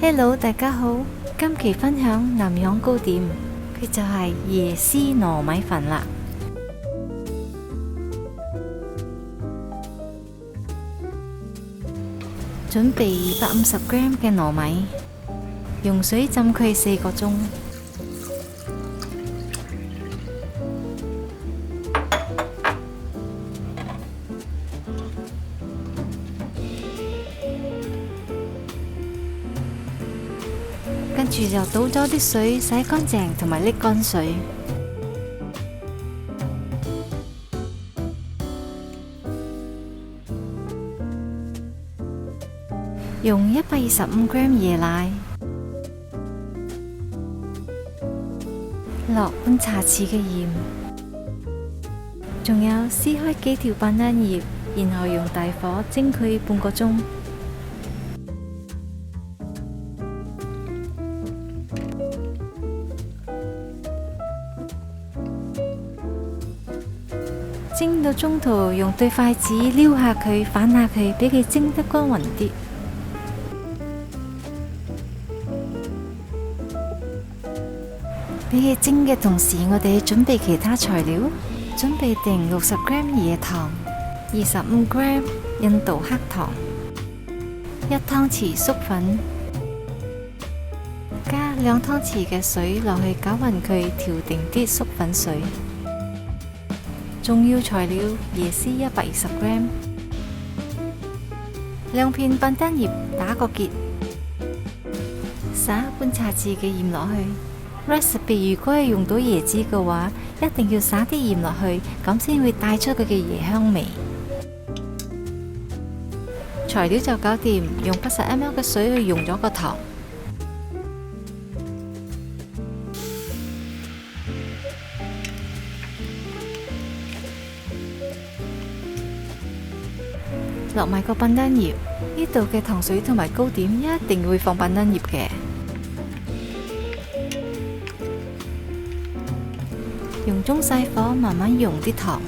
Hello，大家好，今期分享南洋糕點，佢就係椰絲糯米飯啦。準備250g嘅糯米，用水浸佢4個鐘。跟住就倒咗啲水，洗乾淨同埋瀝乾水。用125g椰奶，落半茶匙嘅鹽，仲有撕開幾條班蘭葉，然後用大火蒸佢半個鐘。蒸到中途，用對筷子撩下佢，反下佢，俾佢蒸得均勻啲。俾佢蒸嘅同時，我哋準備其他材料，準備定60g椰糖、25g 印度黑糖、1湯匙粟粉，加2湯匙嘅水落去攪勻佢，調定啲粟粉水。重要材料：椰絲120g， 2片班蘭葉打個結，撒半茶匙嘅鹽落去。Recipe 如果係用到椰子嘅話，一定要撒啲鹽落去，咁先會帶出佢嘅椰香味。材料就搞掂，用80ml 嘅水去溶咗個糖。落埋個班蘭葉，呢度嘅糖水同埋糕點一定會放班蘭葉嘅。用中細火慢慢溶啲糖。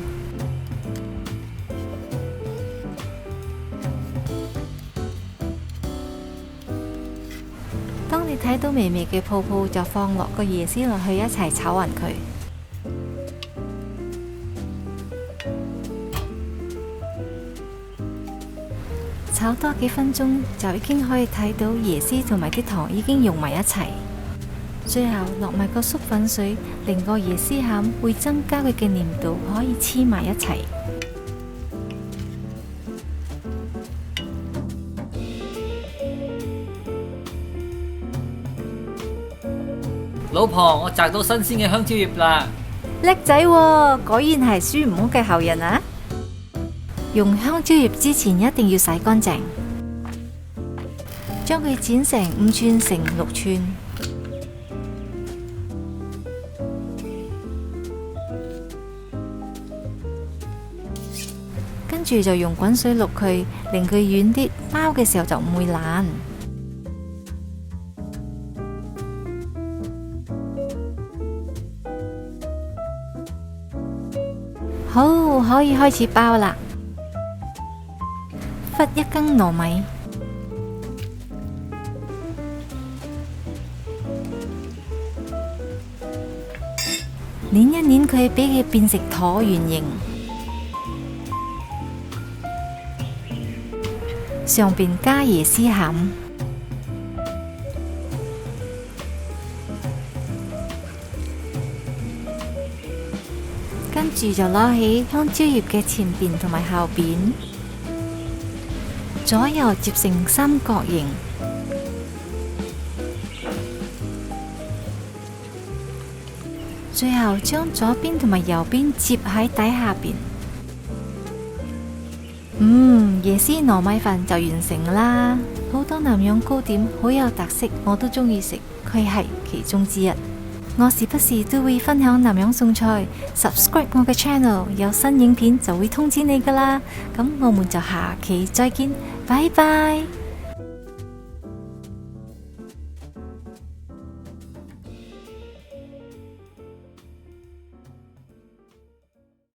當你睇到微微嘅泡泡，就放落個椰絲落去一齊炒勻佢。炒多幾分鐘就已經可以睇到椰絲同埋啲糖已經溶埋一齊。最後落埋個粟粉水，令個椰絲餡會增加佢嘅黏度，可以黐埋一齊。老婆，我摘到新鮮嘅香蕉葉啦！叻仔喎，果然係孫悟空嘅後人啊！用香蕉葉之前一定要洗乾淨，將佢剪成5寸乘6寸。跟住就用滾水渌佢，令佢軟啲，包嘅時候就唔會爛。好，可以開始包啦。忽1羹糯米，捏一捏佢，俾佢變成橢圓形。上邊加椰絲餡，跟住就攞起香蕉葉嘅前邊同埋後邊，左右接成三角形，最後將左邊同埋右邊接喺底下邊。椰絲糯米飯就完成啦。好多南洋糕點好有特色，我都中意食，佢係其中之一。我時不時都會分享南洋餸菜，subscribe 我嘅 channel， 有新影片就會通知你噶啦。咁我們就下期再見，拜拜。